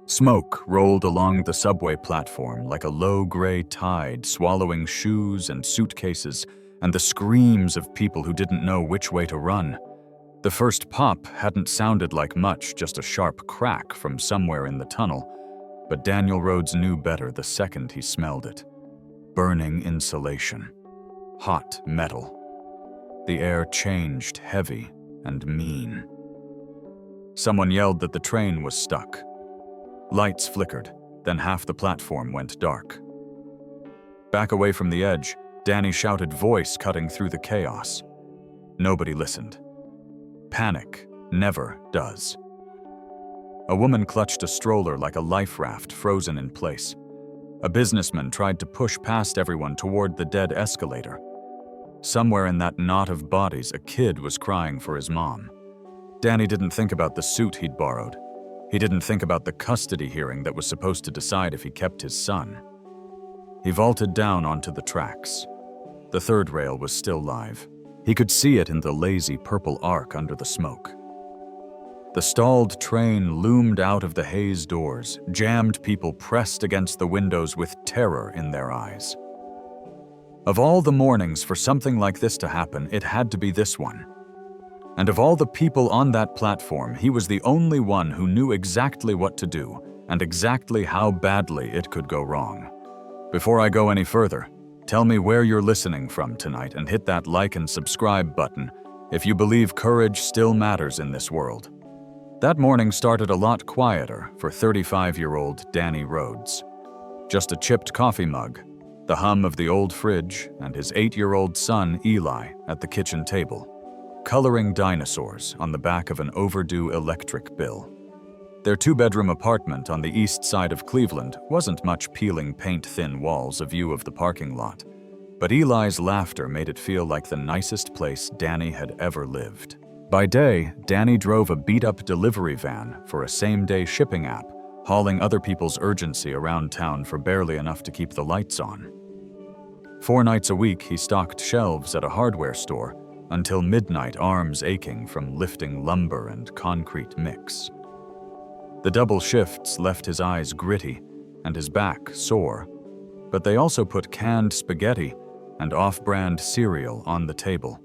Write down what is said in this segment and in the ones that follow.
Smoke rolled along the subway platform like a low gray tide, swallowing shoes and suitcases and the screams of people who didn't know which way to run. The first pop hadn't sounded like much, just a sharp crack from somewhere in the tunnel, but Daniel Rhodes knew better the second he smelled it. Burning insulation. Hot metal. The air changed, heavy and mean. Someone yelled that the train was stuck. Lights flickered, then half the platform went dark. Back away from the edge, Danny shouted, voice cutting through the chaos. Nobody listened. Panic never does. A woman clutched a stroller like a life raft frozen in place. A businessman tried to push past everyone toward the dead escalator. Somewhere in that knot of bodies, a kid was crying for his mom. Danny didn't think about the suit he'd borrowed. He didn't think about the custody hearing that was supposed to decide if he kept his son. He vaulted down onto the tracks. The third rail was still live. He could see it in the lazy purple arc under the smoke. The stalled train loomed out of the haze doors, jammed people pressed against the windows with terror in their eyes. Of all the mornings for something like this to happen, it had to be this one. And of all the people on that platform, he was the only one who knew exactly what to do and exactly how badly it could go wrong. Before I go any further, tell me where you're listening from tonight and hit that like and subscribe button if you believe courage still matters in this world. That morning started a lot quieter for 35-year-old Danny Rhodes. Just a chipped coffee mug, the hum of the old fridge, and his 8-year-old son, Eli, at the kitchen table, coloring dinosaurs on the back of an overdue electric bill. Their 2-bedroom apartment on the east side of Cleveland wasn't much peeling paint-thin walls, a view of the parking lot, but Eli's laughter made it feel like the nicest place Danny had ever lived. By day, Danny drove a beat-up delivery van for a same-day shipping app, hauling other people's urgency around town for barely enough to keep the lights on. 4 nights a week, he stocked shelves at a hardware store until midnight, arms aching from lifting lumber and concrete mix. The double shifts left his eyes gritty and his back sore, but they also put canned spaghetti and off-brand cereal on the table.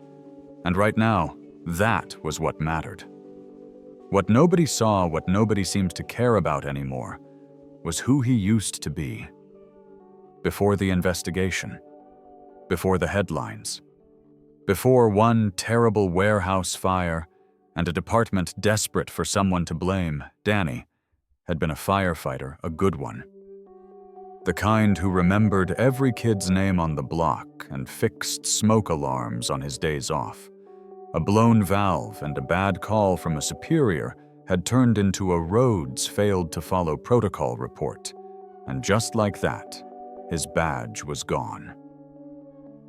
And right now, that was what mattered. What nobody saw, what nobody seemed to care about anymore, was who he used to be. Before the investigation, before the headlines, before one terrible warehouse fire and a department desperate for someone to blame, Danny had been a firefighter, a good one. The kind who remembered every kid's name on the block and fixed smoke alarms on his days off. A blown valve and a bad call from a superior had turned into a Rhodes failed to follow protocol report, and just like that, his badge was gone.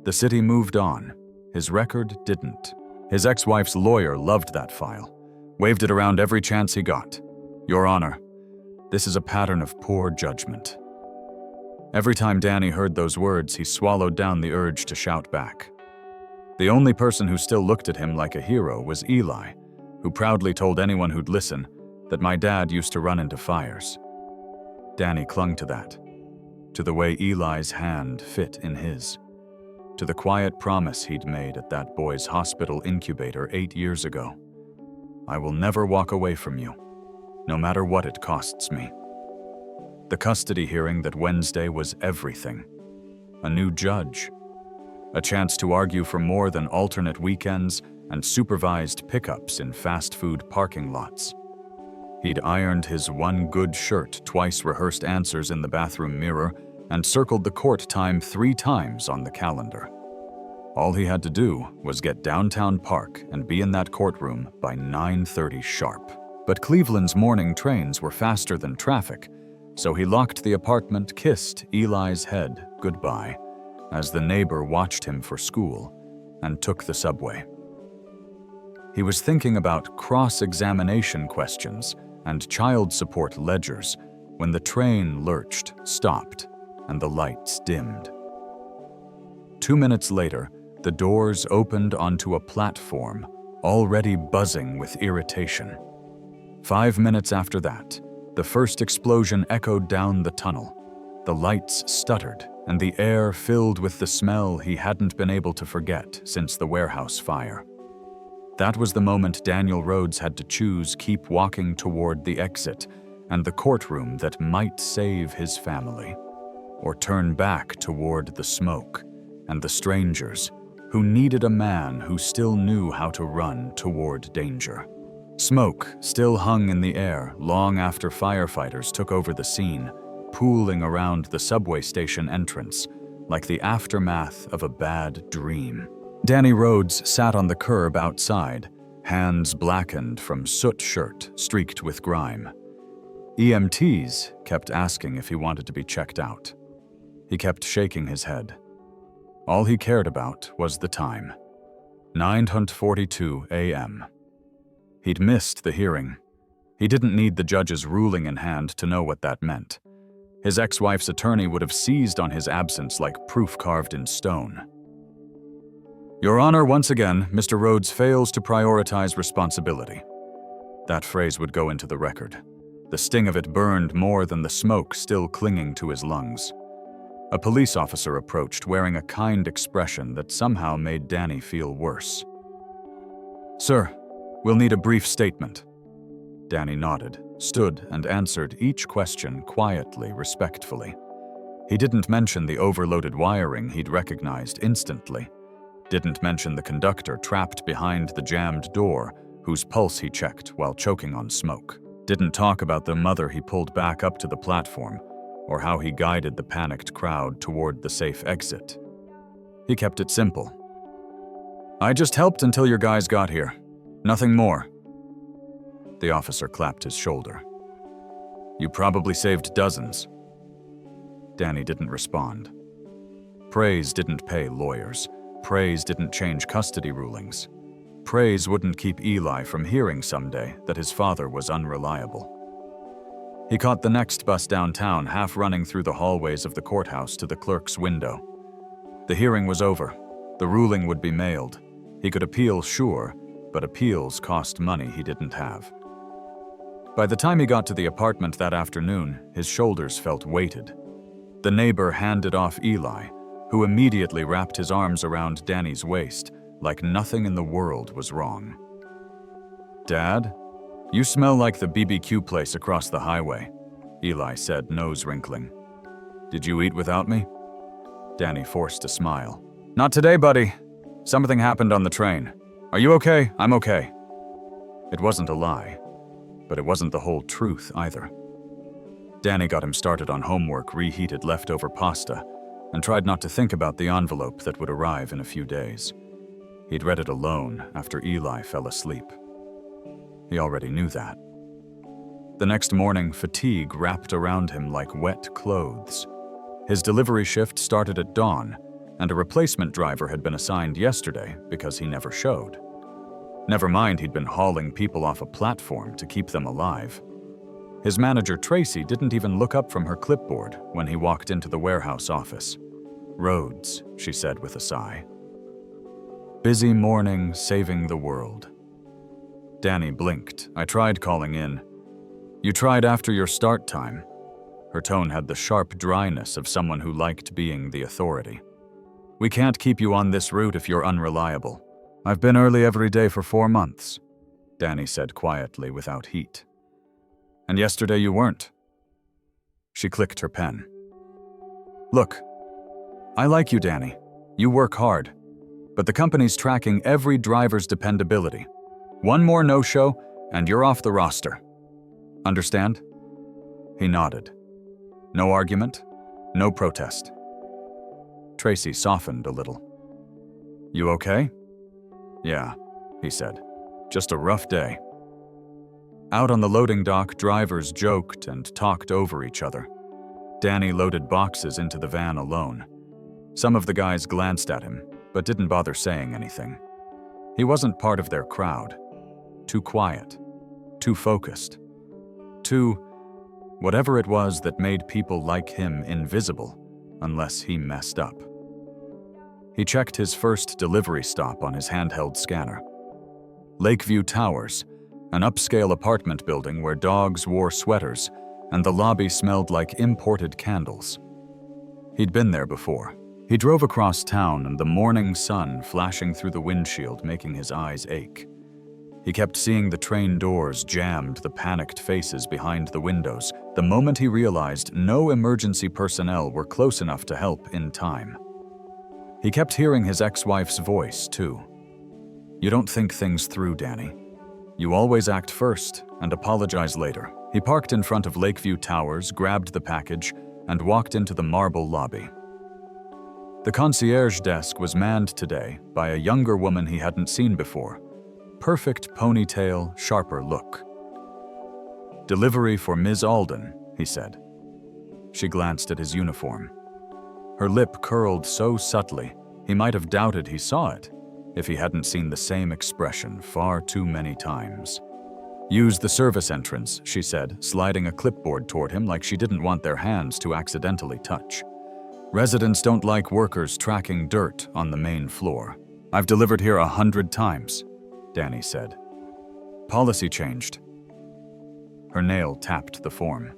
The city moved on. His record didn't. His ex-wife's lawyer loved that file, waved it around every chance he got. Your Honor, this is a pattern of poor judgment. Every time Danny heard those words, he swallowed down the urge to shout back. The only person who still looked at him like a hero was Eli, who proudly told anyone who'd listen that my dad used to run into fires. Danny clung to that, to the way Eli's hand fit in his, to the quiet promise he'd made at that boy's hospital incubator 8 years ago. I will never walk away from you, no matter what it costs me. The custody hearing that Wednesday was everything. A new judge. A chance to argue for more than alternate weekends and supervised pickups in fast food parking lots. He'd ironed his one good shirt, twice rehearsed answers in the bathroom mirror, and circled the court time 3 times on the calendar. All he had to do was get downtown Park and be in that courtroom by 9:30 sharp. But Cleveland's morning trains were faster than traffic, so he locked the apartment, kissed Eli's head goodbye as the neighbor watched him for school, and took the subway. He was thinking about cross-examination questions and child support ledgers when the train lurched, stopped, and the lights dimmed. 2 minutes later, the doors opened onto a platform already buzzing with irritation. 5 minutes after that, The first explosion echoed down the tunnel. The lights stuttered, and the air filled with the smell he hadn't been able to forget since the warehouse fire. That was the moment Daniel Rhodes had to choose keep walking toward the exit and the courtroom that might save his family, or turn back toward the smoke and the strangers who needed a man who still knew how to run toward danger. Smoke still hung in the air long after firefighters took over the scene, pooling around the subway station entrance like the aftermath of a bad dream. Danny Rhodes sat on the curb outside, hands blackened from soot shirt streaked with grime. EMTs kept asking if he wanted to be checked out. He kept shaking his head. All he cared about was the time. 9:42 a.m. He'd missed the hearing. He didn't need the judge's ruling in hand to know what that meant. His ex-wife's attorney would have seized on his absence like proof carved in stone. Your Honor, once again, Mr. Rhodes fails to prioritize responsibility. That phrase would go into the record. The sting of it burned more than the smoke still clinging to his lungs. A police officer approached, wearing a kind expression that somehow made Danny feel worse. Sir, we'll need a brief statement. Danny nodded, stood, and answered each question quietly, respectfully. He didn't mention the overloaded wiring he'd recognized instantly. Didn't mention the conductor trapped behind the jammed door, whose pulse he checked while choking on smoke. Didn't talk about the mother he pulled back up to the platform, or how he guided the panicked crowd toward the safe exit. He kept it simple. I just helped until your guys got here. Nothing more. The officer clapped his shoulder. You probably saved dozens. Danny didn't respond. Praise didn't pay lawyers. Praise didn't change custody rulings. Praise wouldn't keep Eli from hearing someday that his father was unreliable. He caught the next bus downtown, half running through the hallways of the courthouse to the clerk's window. The hearing was over. The ruling would be mailed. He could appeal, sure, but appeals cost money he didn't have. By the time he got to the apartment that afternoon, his shoulders felt weighted. The neighbor handed off Eli, who immediately wrapped his arms around Danny's waist, like nothing in the world was wrong. Dad, you smell like the BBQ place across the highway, Eli said, nose wrinkling. Did you eat without me? Danny forced a smile. Not today, buddy. Something happened on the train. Are you okay? I'm okay. It wasn't a lie, but it wasn't the whole truth either. Danny got him started on homework, reheated leftover pasta, and tried not to think about the envelope that would arrive in a few days. He'd read it alone after Eli fell asleep. He already knew that. The next morning, fatigue wrapped around him like wet clothes. His delivery shift started at dawn, and a replacement driver had been assigned yesterday because he never showed. Never mind he'd been hauling people off a platform to keep them alive. His manager, Tracy, didn't even look up from her clipboard when he walked into the warehouse office. Rhodes, she said with a sigh. Busy morning, saving the world. Danny blinked. I tried calling in. You tried after your start time. Her tone had the sharp dryness of someone who liked being the authority. We can't keep you on this route if you're unreliable. I've been early every day for 4 months, Danny said quietly without heat. And yesterday you weren't. She clicked her pen. Look, I like you, Danny. You work hard. But the company's tracking every driver's dependability. One more no-show, and you're off the roster. Understand? He nodded. No argument, no protest. Tracy softened a little. You okay? Yeah, he said. Just a rough day. Out on the loading dock, drivers joked and talked over each other. Danny loaded boxes into the van alone. Some of the guys glanced at him, but didn't bother saying anything. He wasn't part of their crowd. Too quiet. Too focused. Too whatever it was that made people like him invisible, unless he messed up. He checked his first delivery stop on his handheld scanner. Lakeview Towers, an upscale apartment building where dogs wore sweaters and the lobby smelled like imported candles. He'd been there before. He drove across town and the morning sun flashing through the windshield making his eyes ache. He kept seeing the train doors jammed, the panicked faces behind the windows, the moment he realized no emergency personnel were close enough to help in time. He kept hearing his ex-wife's voice, too. "You don't think things through, Danny. You always act first and apologize later." He parked in front of Lakeview Towers, grabbed the package, and walked into the marble lobby. The concierge desk was manned today by a younger woman he hadn't seen before. Perfect ponytail, sharper look. "Delivery for Ms. Alden," he said. She glanced at his uniform. Her lip curled so subtly, he might have doubted he saw it if he hadn't seen the same expression far too many times. "Use the service entrance," she said, sliding a clipboard toward him like she didn't want their hands to accidentally touch. "Residents don't like workers tracking dirt on the main floor. I've delivered here 100 times, Danny said. "Policy changed." Her nail tapped the form.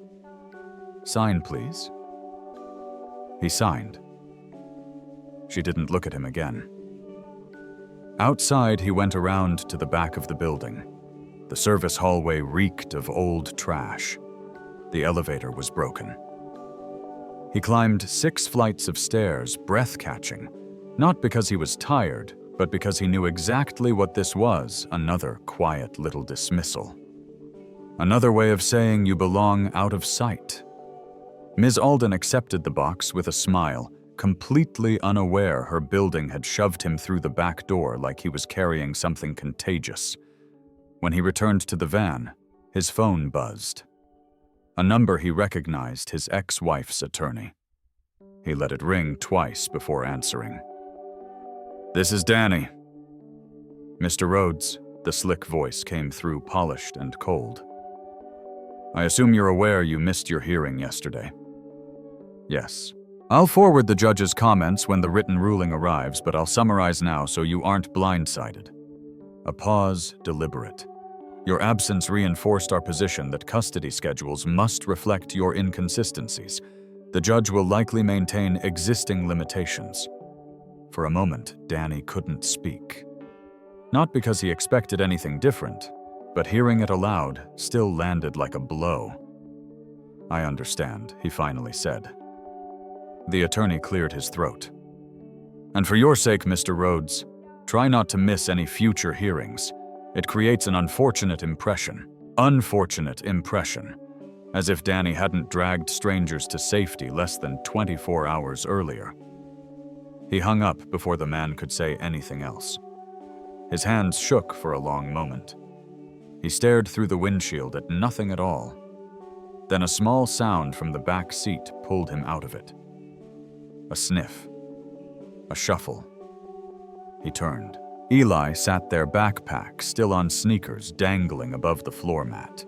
"Sign, please." He signed. She didn't look at him again. Outside, he went around to the back of the building. The service hallway reeked of old trash. The elevator was broken. He climbed 6 flights of stairs, breath-catching, not because he was tired, but because he knew exactly what this was, another quiet little dismissal. Another way of saying you belong out of sight. Ms. Alden accepted the box with a smile, completely unaware her building had shoved him through the back door like he was carrying something contagious. When he returned to the van, his phone buzzed. A number he recognized, his ex-wife's attorney. He let it ring twice before answering. "This is Danny." "Mr. Rhodes," the slick voice came through, polished and cold. "I assume you're aware you missed your hearing yesterday." "Yes. I'll forward the judge's comments when the written ruling arrives, but I'll summarize now so you aren't blindsided." A pause, deliberate. "Your absence reinforced our position that custody schedules must reflect your inconsistencies. The judge will likely maintain existing limitations." For a moment, Danny couldn't speak. Not because he expected anything different, but hearing it aloud still landed like a blow. "I understand," he finally said. The attorney cleared his throat. "And for your sake, Mr. Rhodes, try not to miss any future hearings. It creates an unfortunate impression, as if Danny hadn't dragged strangers to safety less than 24 hours earlier." He hung up before the man could say anything else. His hands shook for a long moment. He stared through the windshield at nothing at all. Then a small sound from the back seat pulled him out of it. A sniff. A shuffle. He turned. Eli sat there, backpack still on sneakers, dangling above the floor mat.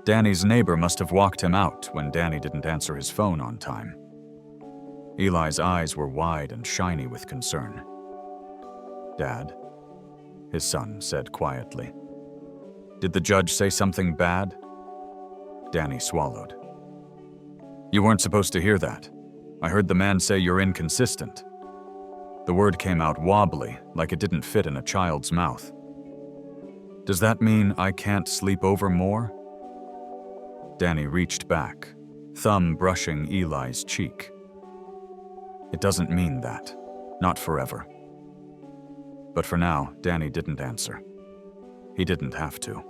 Danny's neighbor must have walked him out when Danny didn't answer his phone on time. Eli's eyes were wide and shiny with concern. "Dad," his son said quietly. "Did the judge say something bad?" Danny swallowed. "You weren't supposed to hear that. I heard the man say you're inconsistent." The word came out wobbly, like it didn't fit in a child's mouth. "Does that mean I can't sleep over more?" Danny reached back, thumb brushing Eli's cheek. "It doesn't mean that. Not forever." But for now, Danny didn't answer. He didn't have to.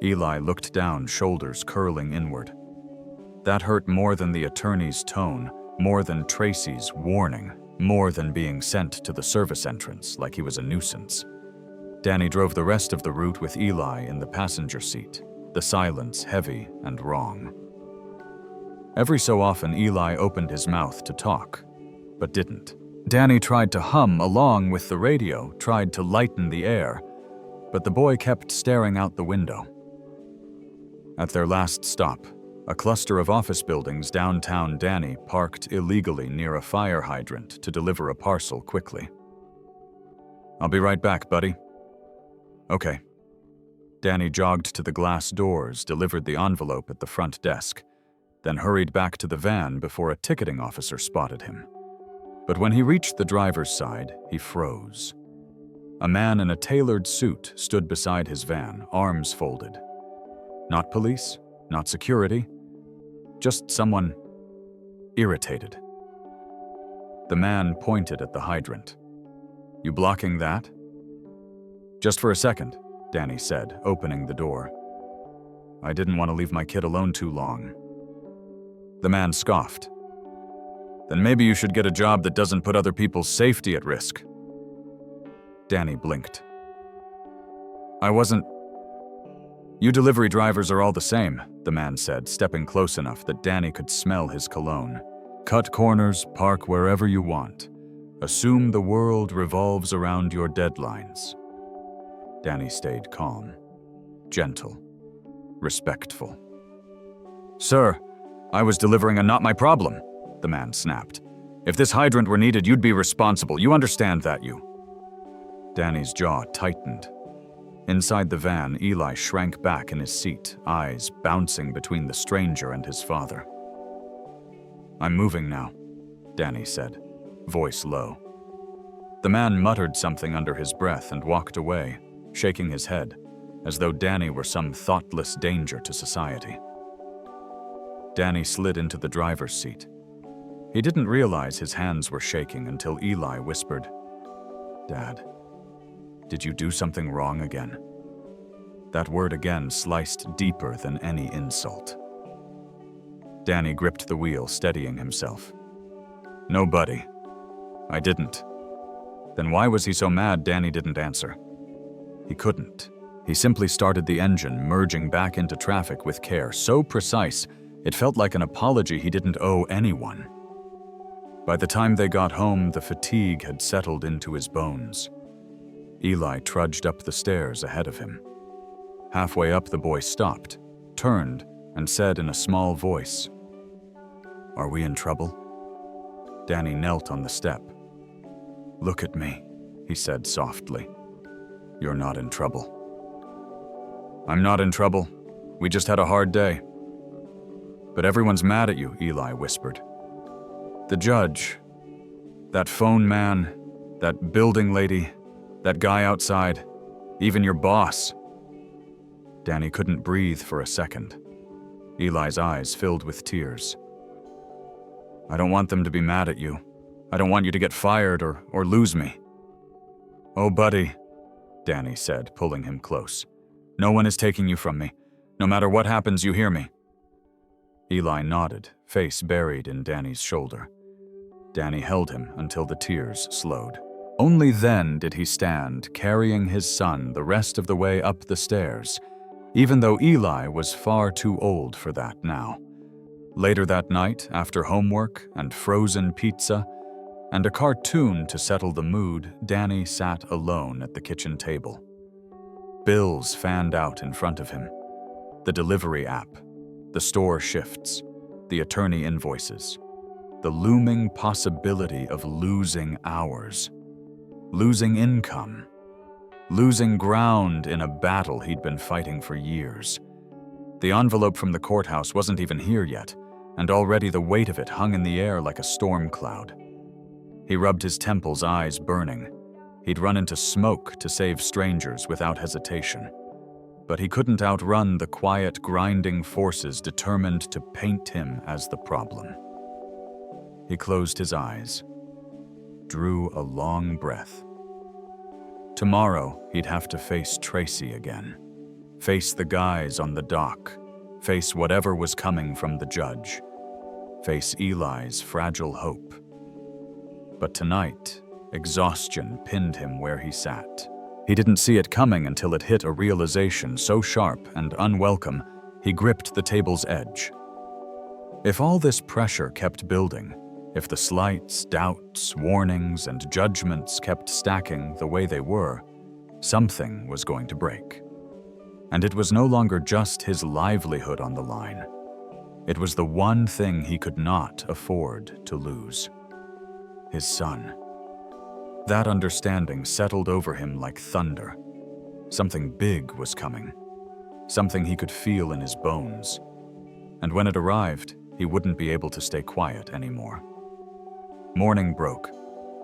Eli looked down, shoulders curling inward. That hurt more than the attorney's tone, more than Tracy's warning, more than being sent to the service entrance like he was a nuisance. Danny drove the rest of the route with Eli in the passenger seat, the silence heavy and wrong. Every so often, Eli opened his mouth to talk, but didn't. Danny tried to hum along with the radio, tried to lighten the air, but the boy kept staring out the window. At their last stop, a cluster of office buildings downtown, Danny parked illegally near a fire hydrant to deliver a parcel quickly. "I'll be right back, buddy." "Okay." Danny jogged to the glass doors, delivered the envelope at the front desk, then hurried back to the van before a ticketing officer spotted him. But when he reached the driver's side, he froze. A man in a tailored suit stood beside his van, arms folded. Not police, not security, just someone irritated. The man pointed at the hydrant. "You blocking that?" "Just for a second," Danny said, opening the door. "I didn't want to leave my kid alone too long." The man scoffed. "Then maybe you should get a job that doesn't put other people's safety at risk." Danny blinked. "I wasn't—" "You delivery drivers are all the same," the man said, stepping close enough that Danny could smell his cologne. "Cut corners, park wherever you want. Assume the world revolves around your deadlines." Danny stayed calm, gentle, respectful. "Sir, I was delivering a not my problem," the man snapped. "If this hydrant were needed, you'd be responsible. You understand that, you?" Danny's jaw tightened. Inside the van, Eli shrank back in his seat, eyes bouncing between the stranger and his father. "I'm moving now," Danny said, voice low. The man muttered something under his breath and walked away, shaking his head, as though Danny were some thoughtless danger to society. Danny slid into the driver's seat. He didn't realize his hands were shaking until Eli whispered, "Dad, did you do something wrong again?" That word again sliced deeper than any insult. Danny gripped the wheel, steadying himself. "No, buddy, I didn't." Then why was he so mad Danny didn't answer? He couldn't. He simply started the engine, merging back into traffic with care, so precise it felt like an apology he didn't owe anyone. By the time they got home, the fatigue had settled into his bones. Eli trudged up the stairs ahead of him. Halfway up, the boy stopped, turned, and said in a small voice, "Are we in trouble?" Danny knelt on the step. "Look at me," he said softly. "You're not in trouble." "I'm not in trouble. We just had a hard day." "But everyone's mad at you," Eli whispered. "The judge, that phone man, that building lady, that guy outside, even your boss." Danny couldn't breathe for a second. Eli's eyes filled with tears. "I don't want them to be mad at you. I don't want you to get fired or lose me." "Oh, buddy," Danny said, pulling him close. "No one is taking you from me. No matter what happens, you hear me." Eli nodded, face buried in Danny's shoulder. Danny held him until the tears slowed. Only then did he stand, carrying his son the rest of the way up the stairs, even though Eli was far too old for that now. Later that night, after homework and frozen pizza, and a cartoon to settle the mood, Danny sat alone at the kitchen table. Bills fanned out in front of him. The delivery app, the store shifts, the attorney invoices, the looming possibility of losing hours, losing income, losing ground in a battle he'd been fighting for years. The envelope from the courthouse wasn't even here yet, and already the weight of it hung in the air like a storm cloud. He rubbed his temples, eyes burning. He'd run into smoke to save strangers without hesitation. But he couldn't outrun the quiet, grinding forces determined to paint him as the problem. He closed his eyes, drew a long breath. Tomorrow, he'd have to face Tracy again. Face the guys on the dock. Face whatever was coming from the judge. Face Eli's fragile hope. But tonight, exhaustion pinned him where he sat. He didn't see it coming until it hit a realization so sharp and unwelcome, he gripped the table's edge. If all this pressure kept building, if the slights, doubts, warnings, and judgments kept stacking the way they were, something was going to break. And it was no longer just his livelihood on the line. It was the one thing he could not afford to lose. His son. That understanding settled over him like thunder. Something big was coming, something he could feel in his bones. And when it arrived, he wouldn't be able to stay quiet anymore. Morning broke,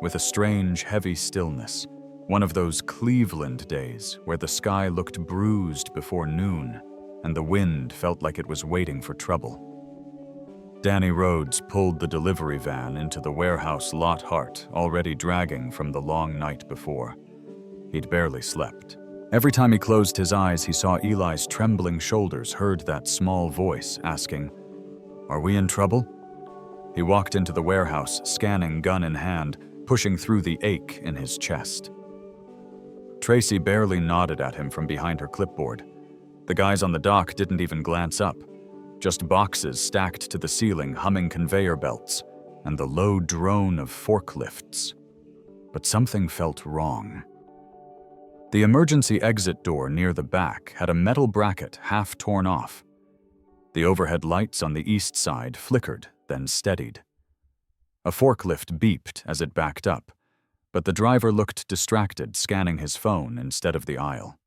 with a strange, heavy stillness, one of those Cleveland days where the sky looked bruised before noon and the wind felt like it was waiting for trouble. Danny Rhodes pulled the delivery van into the warehouse lot, heart already dragging from the long night before. He'd barely slept. Every time he closed his eyes, he saw Eli's trembling shoulders, heard that small voice asking, "Are we in trouble?" He walked into the warehouse, scanning, gun in hand, pushing through the ache in his chest. Tracy barely nodded at him from behind her clipboard. The guys on the dock didn't even glance up. Just boxes stacked to the ceiling, humming conveyor belts, and the low drone of forklifts. But something felt wrong. The emergency exit door near the back had a metal bracket half torn off. The overhead lights on the east side flickered, then steadied. A forklift beeped as it backed up, but the driver looked distracted, scanning his phone instead of the aisle.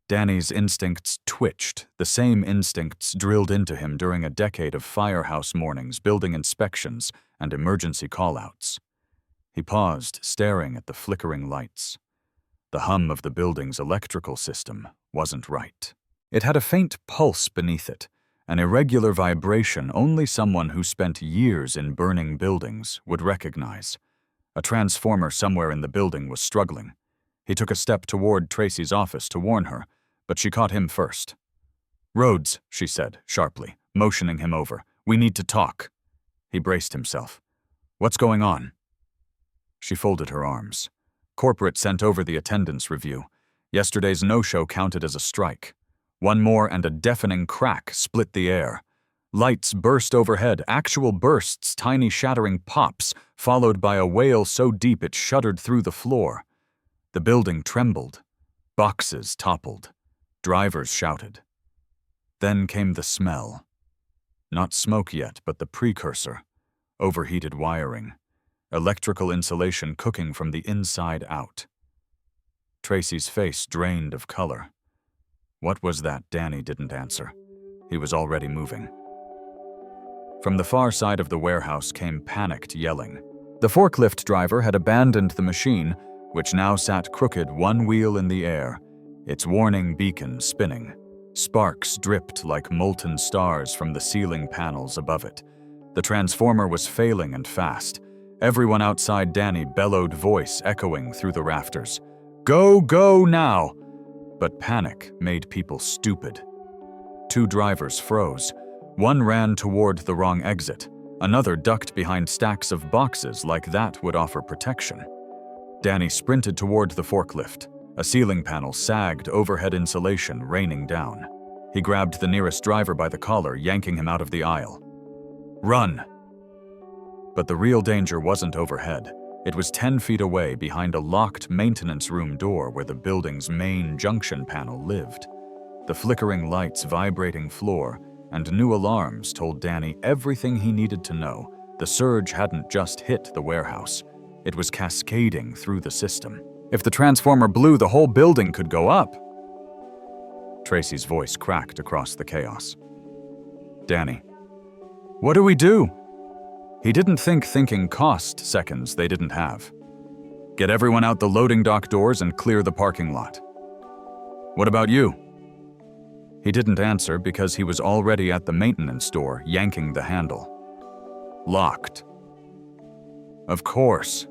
Danny's instincts twitched, the same instincts drilled into him during a decade of firehouse mornings, building inspections, and emergency callouts. He paused, staring at the flickering lights. The hum of the building's electrical system wasn't right. It had a faint pulse beneath it, an irregular vibration only someone who spent years in burning buildings would recognize. A transformer somewhere in the building was struggling. He took a step toward Tracy's office to warn her, but she caught him first. "Rhodes," she said, sharply, motioning him over. "We need to talk." He braced himself. "What's going on?" She folded her arms. Corporate sent over the attendance review. Yesterday's no-show counted as a strike. One more and a deafening crack split the air. Lights burst overhead, actual bursts, tiny shattering pops, followed by a wail so deep it shuddered through the floor. The building trembled. Boxes toppled. Drivers shouted. Then came the smell. Not smoke yet, but the precursor. Overheated wiring. Electrical insulation cooking from the inside out. Tracy's face drained of color. What was that? Danny didn't answer. He was already moving. From the far side of the warehouse came panicked yelling. The forklift driver had abandoned the machine, which now sat crooked, one wheel in the air, its warning beacon spinning. Sparks dripped like molten stars from the ceiling panels above it. The transformer was failing and fast. Everyone outside Danny bellowed, voice echoing through the rafters. "Go, go now!" But panic made people stupid. Two drivers froze. One ran toward the wrong exit. Another ducked behind stacks of boxes like that would offer protection. Danny sprinted toward the forklift. A ceiling panel sagged, overhead insulation raining down. He grabbed the nearest driver by the collar, yanking him out of the aisle. "Run!" But the real danger wasn't overhead. It was 10 feet away, behind a locked maintenance room door where the building's main junction panel lived. The flickering lights, vibrating floor, and new alarms told Danny everything he needed to know. The surge hadn't just hit the warehouse. It was cascading through the system. If the transformer blew, the whole building could go up. Tracy's voice cracked across the chaos. "Danny, what do we do?" He didn't think thinking cost seconds they didn't have. "Get everyone out the loading dock doors and clear the parking lot." "What about you?" He didn't answer because he was already at the maintenance door, yanking the handle. "Locked." "Of course."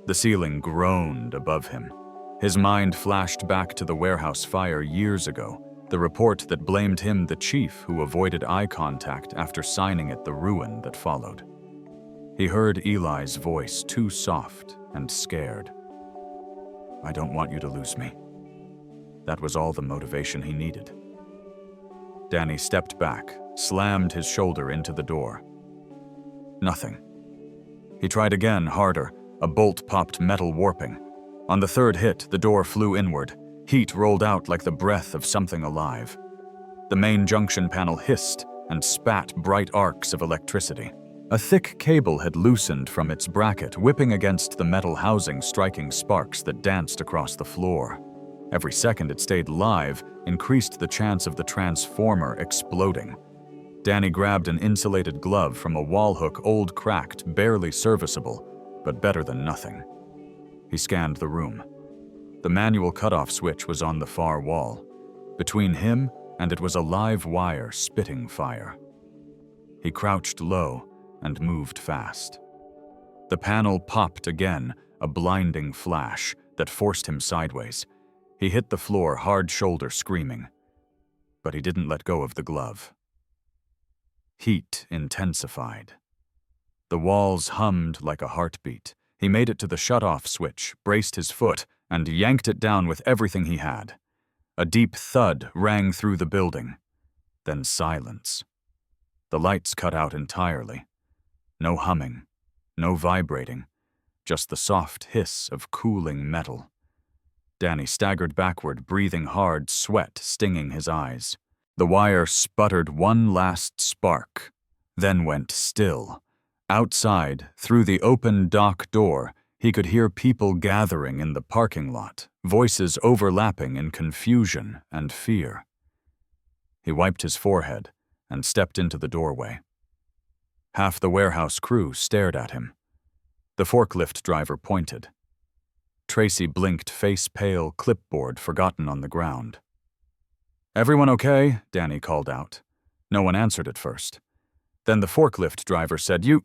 The ceiling groaned above him. His mind flashed back to the warehouse fire years ago, the report that blamed him, the chief who avoided eye contact after signing it, the ruin that followed. He heard Eli's voice, too soft and scared. "I don't want you to lose me." That was all the motivation he needed. Danny stepped back, slammed his shoulder into the door. Nothing. He tried again, harder. A bolt popped, metal warping. On the third hit, the door flew inward. Heat rolled out like the breath of something alive. The main junction panel hissed and spat bright arcs of electricity. A thick cable had loosened from its bracket, whipping against the metal housing, striking sparks that danced across the floor. Every second it stayed live increased the chance of the transformer exploding. Danny grabbed an insulated glove from a wall hook, old, cracked, barely serviceable, but better than nothing. He scanned the room. The manual cutoff switch was on the far wall. Between him and it was a live wire spitting fire. He crouched low and moved fast. The panel popped again, a blinding flash that forced him sideways. He hit the floor, hard shoulder, screaming. But he didn't let go of the glove. Heat intensified. The walls hummed like a heartbeat. He made it to the shut-off switch, braced his foot, and yanked it down with everything he had. A deep thud rang through the building. Then silence. The lights cut out entirely. No humming, no vibrating, just the soft hiss of cooling metal. Danny staggered backward, breathing hard, sweat stinging his eyes. The wire sputtered one last spark, then went still. Outside, through the open dock door, he could hear people gathering in the parking lot, voices overlapping in confusion and fear. He wiped his forehead and stepped into the doorway. Half the warehouse crew stared at him. The forklift driver pointed. Tracy blinked, face pale, clipboard forgotten on the ground. "Everyone okay?" Danny called out. No one answered at first. Then the forklift driver said, You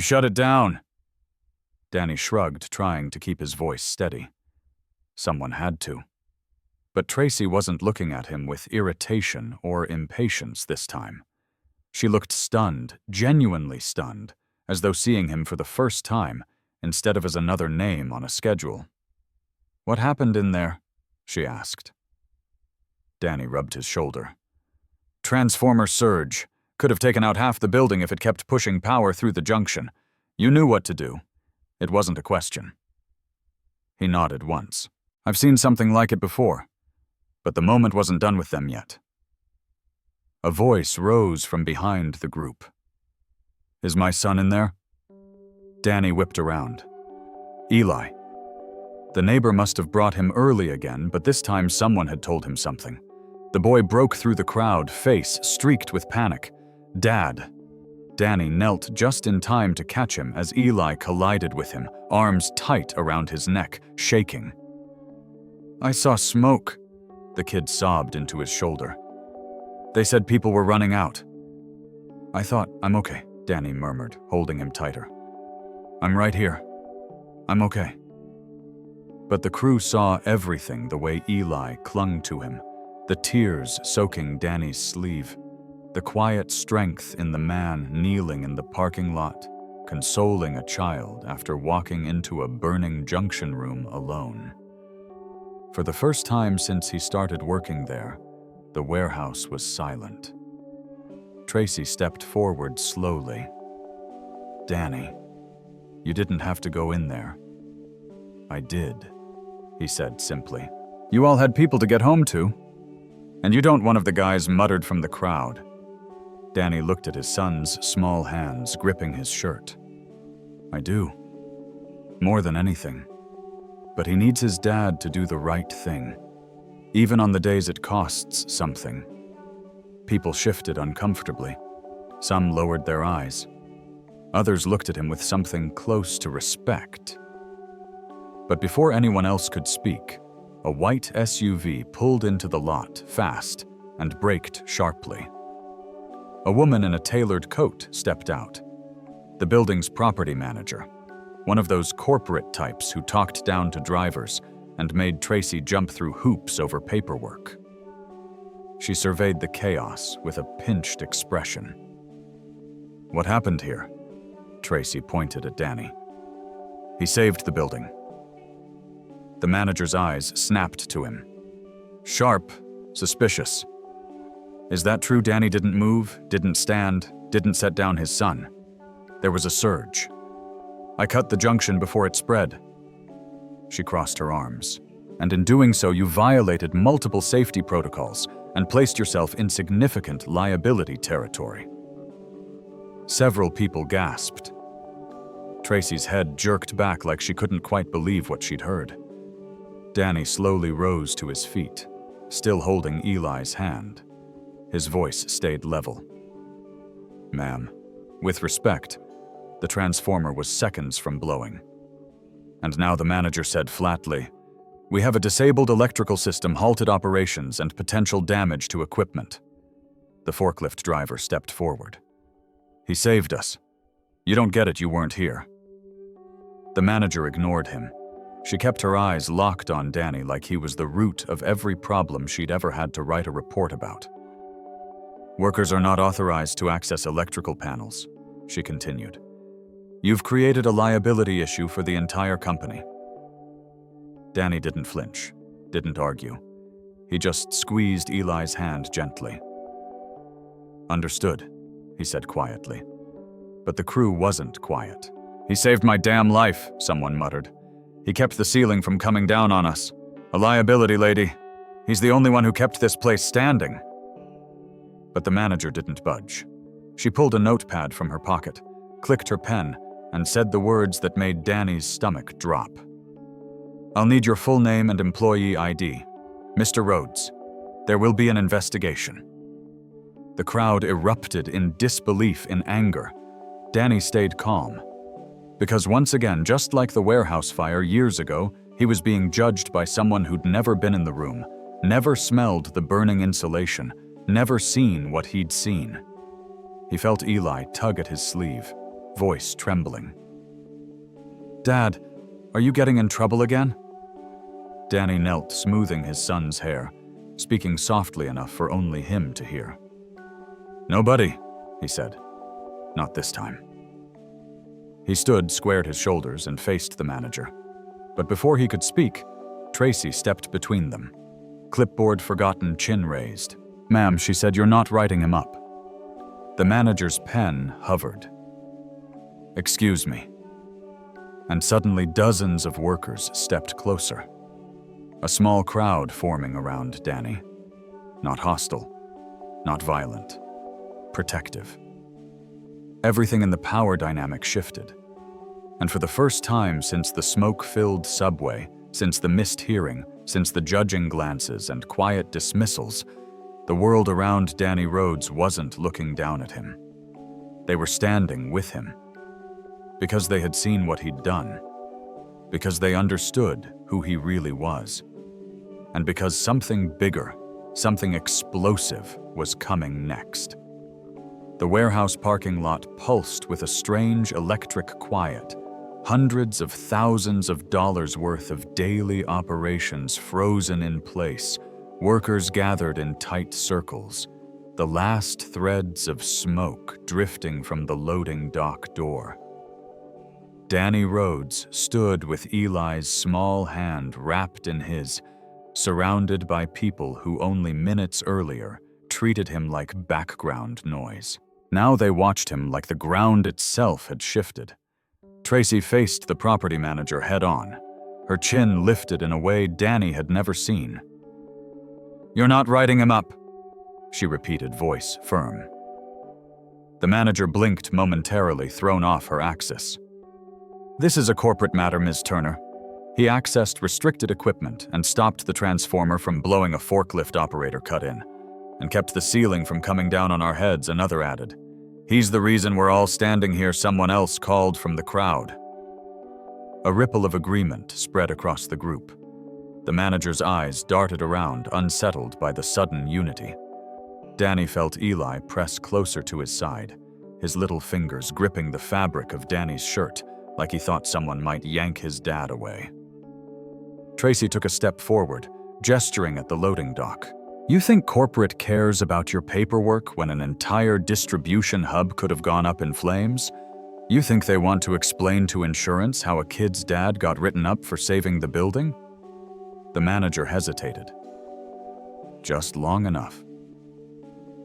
shut it down." Danny shrugged, trying to keep his voice steady. Someone had to. But Tracy wasn't looking at him with irritation or impatience this time. She looked stunned, genuinely stunned, as though seeing him for the first time, instead of as another name on a schedule. "What happened in there?" she asked. Danny rubbed his shoulder. "Transformer surge. Could have taken out half the building if it kept pushing power through the junction. You knew what to do. It wasn't a question." He nodded once. "I've seen something like it before. But the moment wasn't done with them yet." A voice rose from behind the group. "Is my son in there?" Danny whipped around. Eli. The neighbor must have brought him early again, but this time someone had told him something. The boy broke through the crowd, face streaked with panic. "Dad." Danny knelt just in time to catch him as Eli collided with him, arms tight around his neck, shaking. "I saw smoke," the kid sobbed into his shoulder. "They said people were running out." "I thought, I'm okay," Danny murmured, holding him tighter. "I'm right here. I'm okay." But the crew saw everything the way Eli clung to him, the tears soaking Danny's sleeve, the quiet strength in the man kneeling in the parking lot, consoling a child after walking into a burning junction room alone. For the first time since he started working there, the warehouse was silent. Tracy stepped forward slowly. "Danny, you didn't have to go in there." "I did," he said simply. "You all had people to get home to. And you don't," one of the guys muttered from the crowd. Danny looked at his son's small hands gripping his shirt. "I do. More than anything. But he needs his dad to do the right thing, even on the days it costs something." People shifted uncomfortably. Some lowered their eyes. Others looked at him with something close to respect. But before anyone else could speak, a white SUV pulled into the lot fast and braked sharply. A woman in a tailored coat stepped out. The building's property manager, one of those corporate types who talked down to drivers and made Tracy jump through hoops over paperwork. She surveyed the chaos with a pinched expression. "What happened here?" Tracy pointed at Danny. "He saved the building." The manager's eyes snapped to him. Sharp, suspicious. "Is that true? Danny didn't move, didn't stand, didn't set down his son. There was a surge. I cut the junction before it spread." She crossed her arms. "And in doing so, you violated multiple safety protocols and placed yourself in significant liability territory." Several people gasped. Tracy's head jerked back like she couldn't quite believe what she'd heard. Danny slowly rose to his feet, still holding Eli's hand. His voice stayed level. "Ma'am, with respect," the transformer was seconds from blowing. And now the manager said flatly, "We have a disabled electrical system, halted operations, and potential damage to equipment." The forklift driver stepped forward. "He saved us. You don't get it, you weren't here." The manager ignored him. She kept her eyes locked on Danny like he was the root of every problem she'd ever had to write a report about. "Workers are not authorized to access electrical panels," she continued. "You've created a liability issue for the entire company." Danny didn't flinch, didn't argue. He just squeezed Eli's hand gently. "Understood," he said quietly. But the crew wasn't quiet. "He saved my damn life," someone muttered. "He kept the ceiling from coming down on us. A liability lady. He's the only one who kept this place standing." But the manager didn't budge. She pulled a notepad from her pocket, clicked her pen, and said the words that made Danny's stomach drop. "I'll need your full name and employee ID. Mr. Rhodes, there will be an investigation." The crowd erupted in disbelief, in anger. Danny stayed calm. Because once again, just like the warehouse fire years ago, he was being judged by someone who'd never been in the room, never smelled the burning insulation, never seen what he'd seen. He felt Eli tug at his sleeve, voice trembling. "Dad, are you getting in trouble again?" Danny knelt, smoothing his son's hair, speaking softly enough for only him to hear. "Nobody," he said. "Not this time." He stood, squared his shoulders, and faced the manager. But before he could speak, Tracy stepped between them. Clipboard forgotten, chin raised. "Ma'am," she said, "you're not writing him up." The manager's pen hovered. "Excuse me." And suddenly dozens of workers stepped closer. A small crowd forming around Danny. Not hostile, not violent, protective. Everything in the power dynamic shifted. And for the first time since the smoke-filled subway, since the missed hearing, since the judging glances and quiet dismissals, the world around Danny Rhodes wasn't looking down at him. They were standing with him. Because they had seen what he'd done. Because they understood who he really was. And because something bigger, something explosive was coming next. The warehouse parking lot pulsed with a strange electric quiet. Hundreds of thousands of dollars worth of daily operations frozen in place. Workers gathered in tight circles. The last threads of smoke drifting from the loading dock door. Danny Rhodes stood with Eli's small hand wrapped in his, surrounded by people who only minutes earlier treated him like background noise. Now they watched him like the ground itself had shifted. Tracy faced the property manager head-on, her chin lifted in a way Danny had never seen. "You're not writing him up," she repeated, voice firm. The manager blinked momentarily, thrown off her axis. "This is a corporate matter, Ms. Turner." He accessed restricted equipment and stopped the transformer from blowing a forklift operator cut in, and kept the ceiling from coming down on our heads, another added. "He's the reason we're all standing here," someone else called from the crowd. A ripple of agreement spread across the group. The manager's eyes darted around, unsettled by the sudden unity. Danny felt Eli press closer to his side, his little fingers gripping the fabric of Danny's shirt like he thought someone might yank his dad away. Tracy took a step forward, gesturing at the loading dock. "You think corporate cares about your paperwork when an entire distribution hub could have gone up in flames? You think they want to explain to insurance how a kid's dad got written up for saving the building?" The manager hesitated. Just long enough.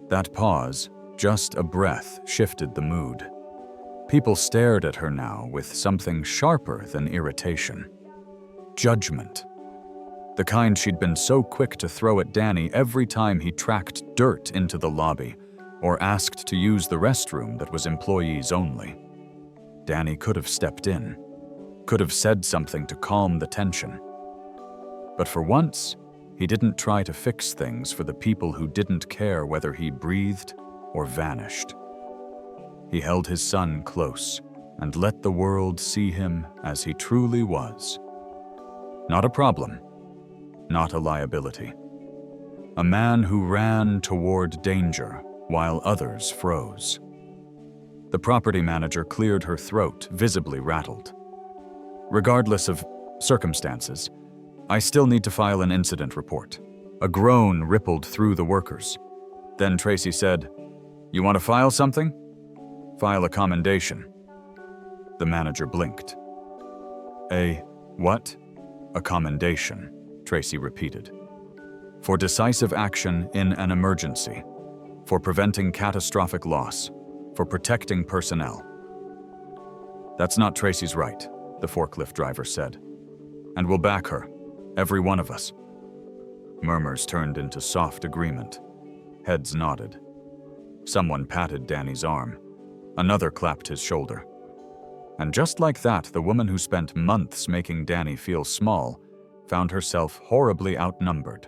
That pause, just a breath, shifted the mood. People stared at her now with something sharper than irritation. Judgment. The kind she'd been so quick to throw at Danny every time he tracked dirt into the lobby or asked to use the restroom that was employees only. Danny could have stepped in, could have said something to calm the tension. But for once, he didn't try to fix things for the people who didn't care whether he breathed or vanished. He held his son close and let the world see him as he truly was. Not a problem, not a liability. A man who ran toward danger while others froze. The property manager cleared her throat, visibly rattled. Regardless of circumstances, I still need to file an incident report. A groan rippled through the workers. Then Tracy said, "You want to file something? File a commendation." The manager blinked. "A what?" "A commendation," Tracy repeated. "For decisive action in an emergency, for preventing catastrophic loss, for protecting personnel." "That's not Tracy's right," the forklift driver said. "And we'll back her, every one of us." Murmurs turned into soft agreement. Heads nodded. Someone patted Danny's arm. Another clapped his shoulder. And just like that, the woman who spent months making Danny feel small found herself horribly outnumbered.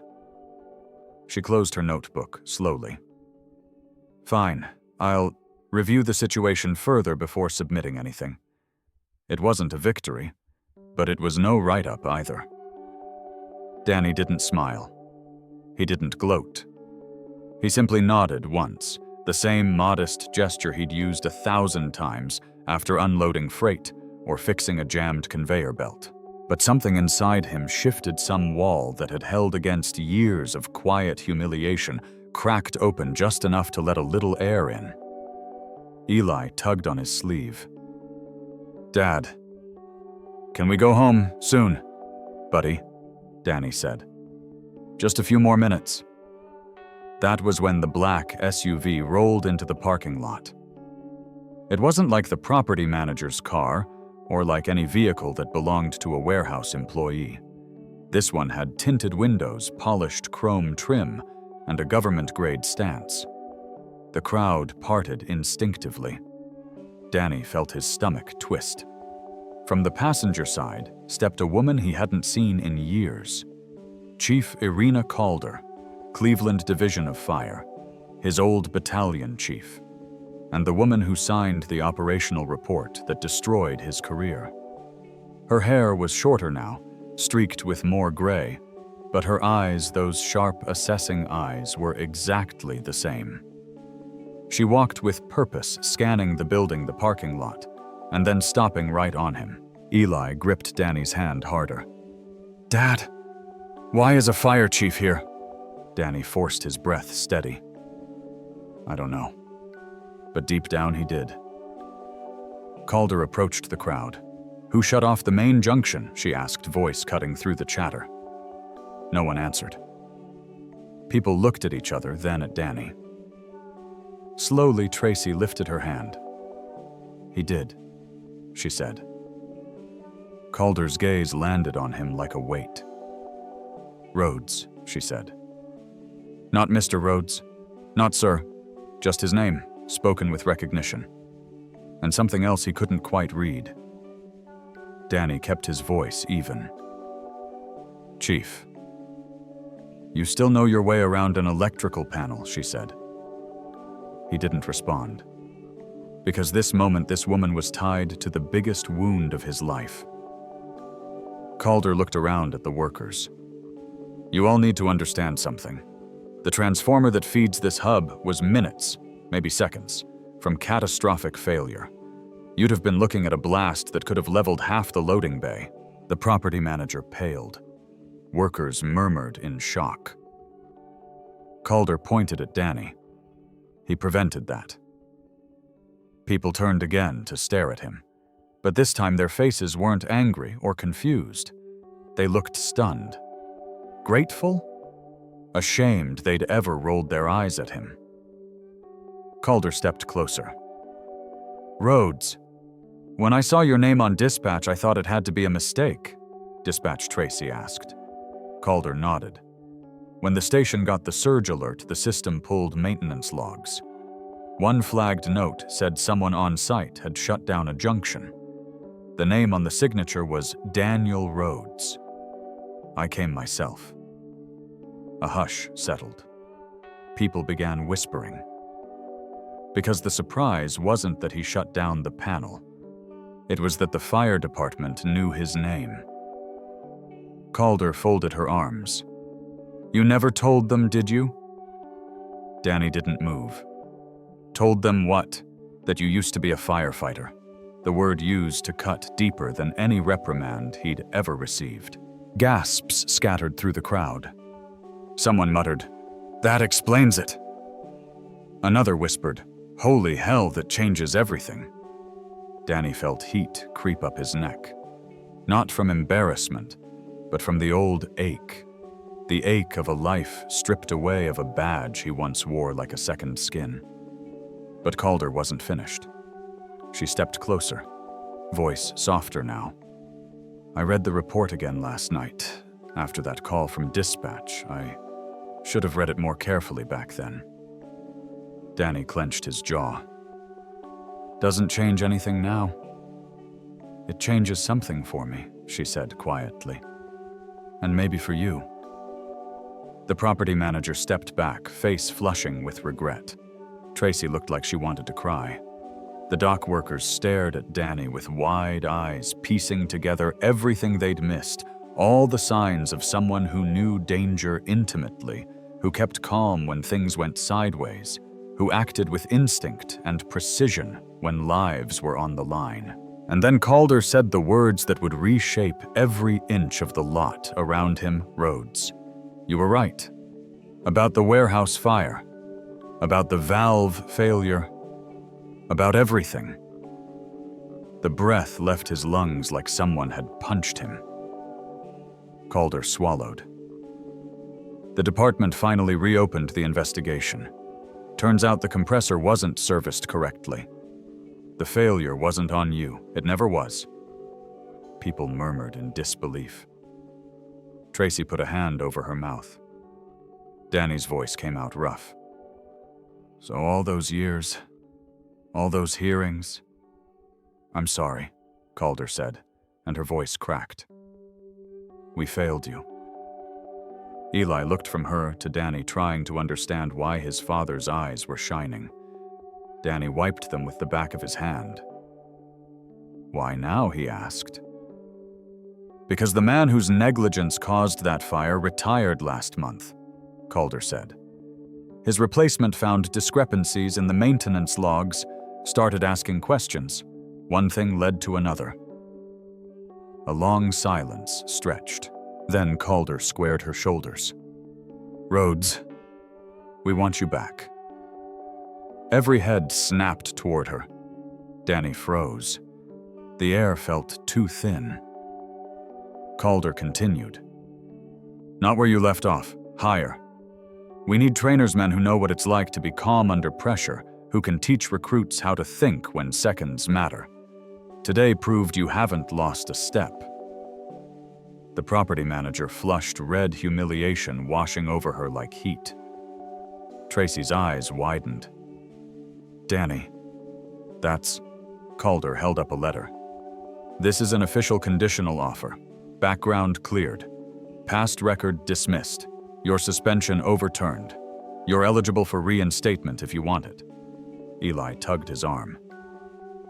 She closed her notebook slowly. "Fine, I'll review the situation further before submitting anything." It wasn't a victory, but it was no write-up either. Danny didn't smile. He didn't gloat. He simply nodded once, the same modest gesture he'd used 1,000 times after unloading freight or fixing a jammed conveyor belt. But something inside him shifted. Some wall that had held against years of quiet humiliation cracked open just enough to let a little air in. Eli tugged on his sleeve. "Dad, can we go home soon, buddy?" Danny said. "Just a few more minutes." That was when the black SUV rolled into the parking lot. It wasn't like the property manager's car or like any vehicle that belonged to a warehouse employee. This one had tinted windows, polished chrome trim, and a government-grade stance. The crowd parted instinctively. Danny felt his stomach twist. From the passenger side stepped a woman he hadn't seen in years. Chief Irina Calder, Cleveland Division of Fire, his old battalion chief, and the woman who signed the operational report that destroyed his career. Her hair was shorter now, streaked with more gray, but her eyes, those sharp, assessing eyes, were exactly the same. She walked with purpose, scanning the building, the parking lot, and then stopping right on him. Eli gripped Danny's hand harder. "Dad, why is a fire chief here?" Danny forced his breath steady. "I don't know." But deep down he did. Calder approached the crowd. "Who shut off the main junction?" she asked, voice cutting through the chatter. No one answered. People looked at each other, then at Danny. Slowly, Tracy lifted her hand. "He did," she said. Calder's gaze landed on him like a weight. "Rhodes," she said. "Not Mr. Rhodes. Not sir. Just his name, spoken with recognition. And something else he couldn't quite read." Danny kept his voice even. "Chief, you still know your way around an electrical panel," she said. He didn't respond. Because this moment, this woman was tied to the biggest wound of his life. Calder looked around at the workers. "You all need to understand something. The transformer that feeds this hub was minutes, maybe seconds, from catastrophic failure. You'd have been looking at a blast that could have leveled half the loading bay." The property manager paled. Workers murmured in shock. Calder pointed at Danny. He prevented that. People turned again to stare at him, but this time their faces weren't angry or confused. They looked stunned. Grateful? Ashamed they'd ever rolled their eyes at him. Calder stepped closer. "Rhodes, when I saw your name on dispatch, I thought it had to be a mistake," Dispatch Tracy asked. Calder nodded. When the station got the surge alert, the system pulled maintenance logs. One flagged note said someone on site had shut down a junction. The name on the signature was Daniel Rhodes. I came myself. A hush settled. People began whispering. Because the surprise wasn't that he shut down the panel. It was that the fire department knew his name. Calder folded her arms. You never told them, did you? Danny didn't move. Told them what? That you used to be a firefighter. The word used to cut deeper than any reprimand he'd ever received. Gasps scattered through the crowd. Someone muttered, "That explains it." Another whispered, "Holy hell, that changes everything." Danny felt heat creep up his neck. Not from embarrassment, but from the old ache. The ache of a life stripped away of a badge he once wore like a second skin. But Calder wasn't finished. She stepped closer, voice softer now. I read the report again last night. After that call from dispatch, I should have read it more carefully back then. Danny clenched his jaw. Doesn't change anything now. It changes something for me, she said quietly. And maybe for you. The property manager stepped back, face flushing with regret. Tracy looked like she wanted to cry. The dock workers stared at Danny with wide eyes, piecing together everything they'd missed, all the signs of someone who knew danger intimately, who kept calm when things went sideways, who acted with instinct and precision when lives were on the line. And then Calder said the words that would reshape every inch of the lot around him, Rhodes. You were right. About the warehouse fire. About the valve failure. About everything. The breath left his lungs like someone had punched him. Calder swallowed. The department finally reopened the investigation. Turns out the compressor wasn't serviced correctly. The failure wasn't on you. It never was. People murmured in disbelief. Tracy put a hand over her mouth. Danny's voice came out rough. So all those years, all those hearings. I'm sorry, Calder said, and her voice cracked. We failed you. Eli looked from her to Danny, trying to understand why his father's eyes were shining. Danny wiped them with the back of his hand. Why now, he asked. Because the man whose negligence caused that fire retired last month, Calder said. His replacement found discrepancies in the maintenance logs, started asking questions. One thing led to another. A long silence stretched. Then Calder squared her shoulders. Rhodes, we want you back. Every head snapped toward her. Danny froze. The air felt too thin. Calder continued. Not where you left off, higher. We need trainersmen men who know what it's like to be calm under pressure, who can teach recruits how to think when seconds matter. Today proved you haven't lost a step. The property manager flushed red humiliation washing over her like heat. Tracy's eyes widened. Danny, that's... Calder held up a letter. This is an official conditional offer. Background cleared. Past record dismissed. Your suspension overturned. You're eligible for reinstatement if you want it. Eli tugged his arm.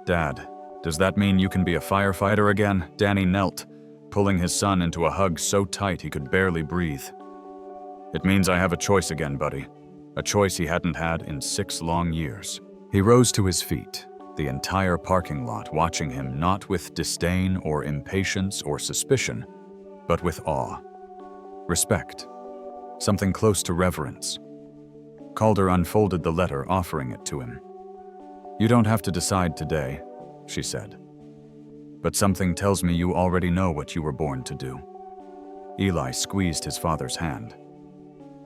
Dad, does that mean you can be a firefighter again? Danny knelt, pulling his son into a hug so tight he could barely breathe. It means I have a choice again, buddy. A choice he hadn't had in 6 long years. He rose to his feet, the entire parking lot watching him not with disdain or impatience or suspicion, but with awe. Respect. Something close to reverence. Calder unfolded the letter, offering it to him. You don't have to decide today, she said. But something tells me you already know what you were born to do. Eli squeezed his father's hand.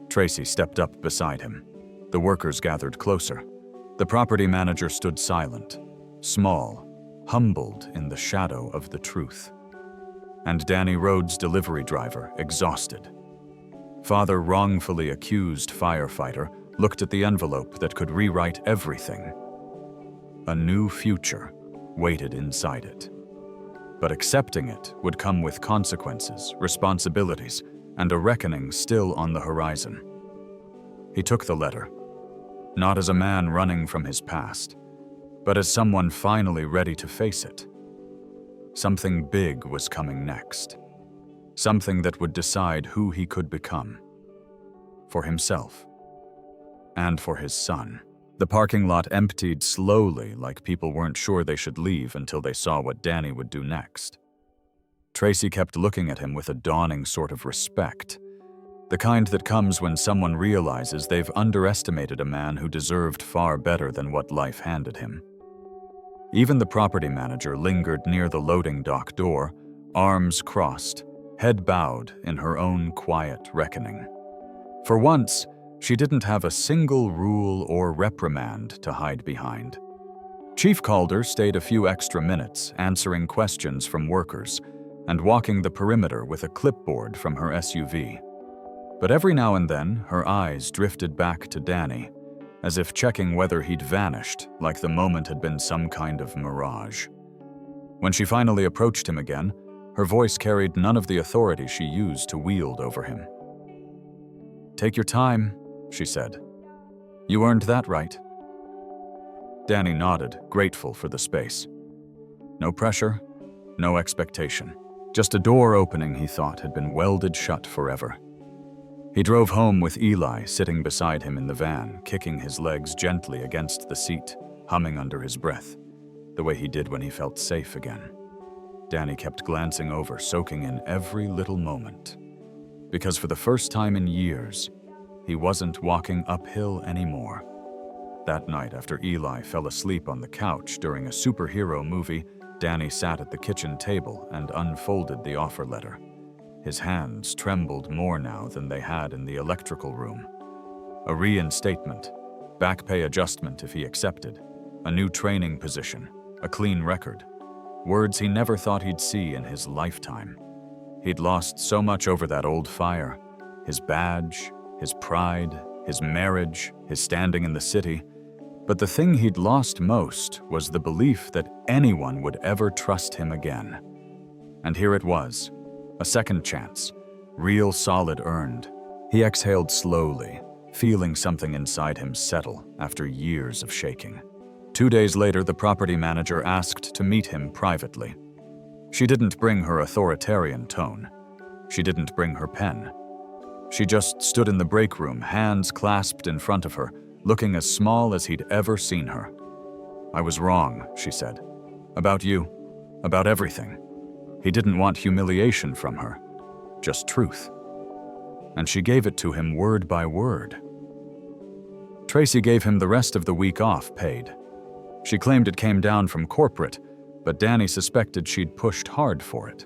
Tracy stepped up beside him. The workers gathered closer. The property manager stood silent, small, humbled in the shadow of the truth. And Danny Rhodes' delivery driver, exhausted. Father wrongfully accused firefighter looked at the envelope that could rewrite everything. A new future waited inside it. But accepting it would come with consequences, responsibilities, and a reckoning still on the horizon. He took the letter, not as a man running from his past, but as someone finally ready to face it. Something big was coming next. Something that would decide who he could become. For himself. And for his son. The parking lot emptied slowly, like people weren't sure they should leave until they saw what Danny would do next. Tracy kept looking at him with a dawning sort of respect, the kind that comes when someone realizes they've underestimated a man who deserved far better than what life handed him. Even the property manager lingered near the loading dock door, arms crossed, head bowed in her own quiet reckoning. For once, she didn't have a single rule or reprimand to hide behind. Chief Calder stayed a few extra minutes answering questions from workers and walking the perimeter with a clipboard from her SUV. But every now and then, her eyes drifted back to Danny, as if checking whether he'd vanished, like the moment had been some kind of mirage. When she finally approached him again, her voice carried none of the authority she used to wield over him. "Take your time," she said. "You earned that right." Danny nodded, grateful for the space. No pressure, no expectation. Just a door opening he thought had been welded shut forever. He drove home with Eli sitting beside him in the van, kicking his legs gently against the seat, humming under his breath, the way he did when he felt safe again. Danny kept glancing over, soaking in every little moment. Because for the first time in years, he wasn't walking uphill anymore. That night, after Eli fell asleep on the couch during a superhero movie, Danny sat at the kitchen table and unfolded the offer letter. His hands trembled more now than they had in the electrical room. A reinstatement, back pay adjustment if he accepted, a new training position, a clean record. Words he never thought he'd see in his lifetime. He'd lost so much over that old fire. His badge, his pride, his marriage, his standing in the city. But the thing he'd lost most was the belief that anyone would ever trust him again. And here it was, a second chance, real solid earned. He exhaled slowly, feeling something inside him settle after years of shaking. 2 days later, the property manager asked to meet him privately. She didn't bring her authoritarian tone. She didn't bring her pen. She just stood in the break room, hands clasped in front of her, looking as small as he'd ever seen her. "I was wrong," she said. "About you. About everything." He didn't want humiliation from her, just truth. And she gave it to him word by word. Tracy gave him the rest of the week off paid. She claimed it came down from corporate, but Danny suspected she'd pushed hard for it.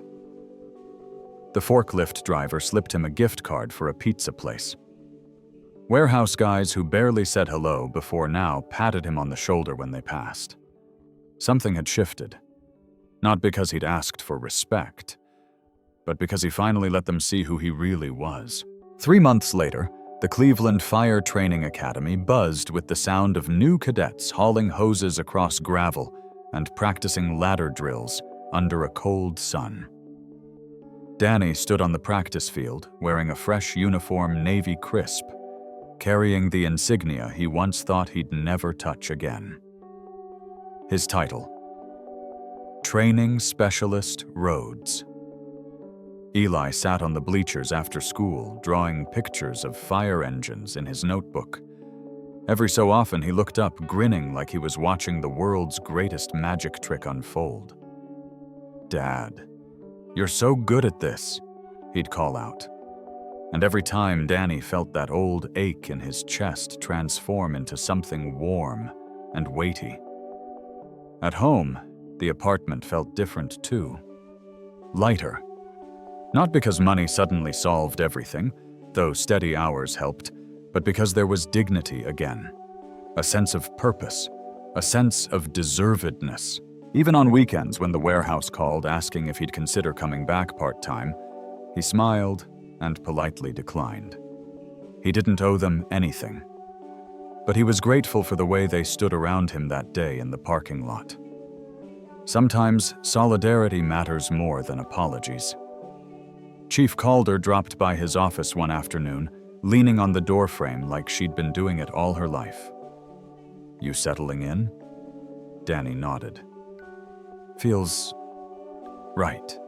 The forklift driver slipped him a gift card for a pizza place. Warehouse guys who barely said hello before now patted him on the shoulder when they passed. Something had shifted. Not because he'd asked for respect, but because he finally let them see who he really was. 3 months later, the Cleveland Fire Training Academy buzzed with the sound of new cadets hauling hoses across gravel and practicing ladder drills under a cold sun. Danny stood on the practice field wearing a fresh uniform navy crisp, carrying the insignia he once thought he'd never touch again. His title: Training Specialist Rhodes. Eli sat on the bleachers after school, drawing pictures of fire engines in his notebook. Every so often he looked up, grinning like he was watching the world's greatest magic trick unfold. "Dad, you're so good at this," he'd call out. And every time Danny felt that old ache in his chest transform into something warm and weighty. At home, the apartment felt different too. Lighter. Not because money suddenly solved everything, though steady hours helped, but because there was dignity again. A sense of purpose. A sense of deservedness. Even on weekends when the warehouse called asking if he'd consider coming back part-time, he smiled and politely declined. He didn't owe them anything. But he was grateful for the way they stood around him that day in the parking lot. Sometimes solidarity matters more than apologies. Chief Calder dropped by his office one afternoon, leaning on the doorframe like she'd been doing it all her life. "You settling in?" Danny nodded. "Feels right."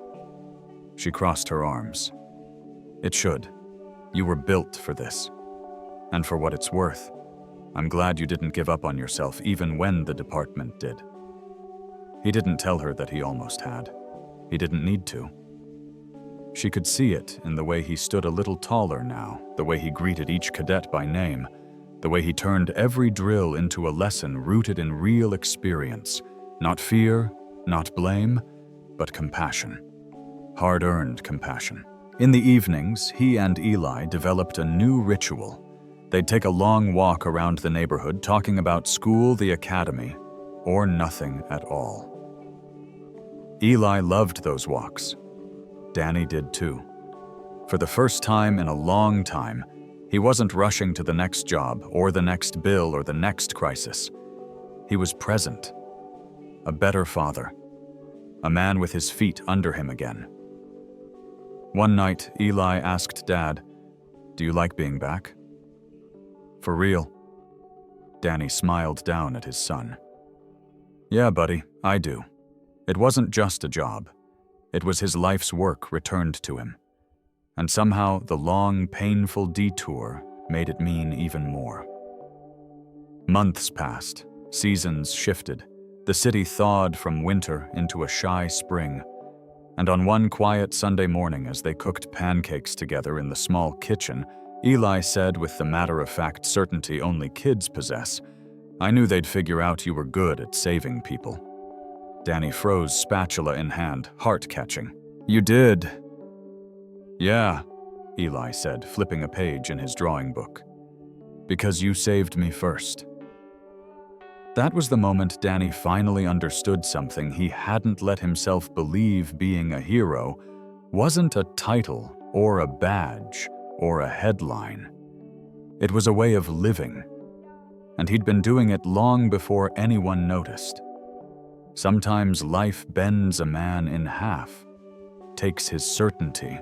She crossed her arms. "It should. You were built for this. And for what it's worth, I'm glad you didn't give up on yourself even when the department did." He didn't tell her that he almost had. He didn't need to. She could see it in the way he stood a little taller now, the way he greeted each cadet by name, the way he turned every drill into a lesson rooted in real experience, not fear, not blame, but compassion. Hard-earned compassion. In the evenings, he and Eli developed a new ritual. They'd take a long walk around the neighborhood talking about school, the academy, or nothing at all. Eli loved those walks. Danny did too. For the first time in a long time, he wasn't rushing to the next job or the next bill or the next crisis. He was present. A better father. A man with his feet under him again. One night, Eli asked Dad, "Do you like being back?" "For real?" Danny smiled down at his son. "Yeah, buddy, I do. It wasn't just a job. It was his life's work returned to him. And somehow the long, painful detour made it mean even more." Months passed. Seasons shifted. The city thawed from winter into a shy spring. And on one quiet Sunday morning, as they cooked pancakes together in the small kitchen, Eli said with the matter-of-fact certainty only kids possess, "I knew they'd figure out you were good at saving people." Danny froze, spatula in hand, heart-catching. "You did?" "Yeah," Eli said, flipping a page in his drawing book. "Because you saved me first." That was the moment Danny finally understood something he hadn't let himself believe. Being a hero wasn't a title or a badge or a headline. It was a way of living, and he'd been doing it long before anyone noticed. Sometimes life bends a man in half, takes his certainty,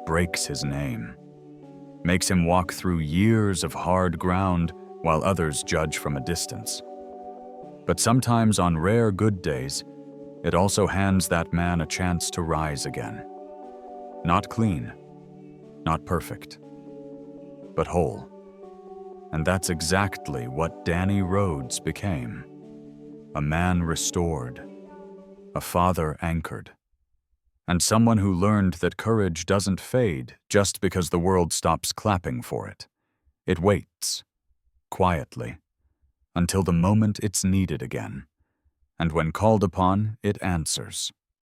breaks his name, makes him walk through years of hard ground while others judge from a distance. But sometimes on rare good days, it also hands that man a chance to rise again. Not clean, not perfect, but whole. And that's exactly what Danny Rhodes became. A man restored, a father anchored, and someone who learned that courage doesn't fade just because the world stops clapping for it. It waits, quietly, until the moment it's needed again, and when called upon, it answers.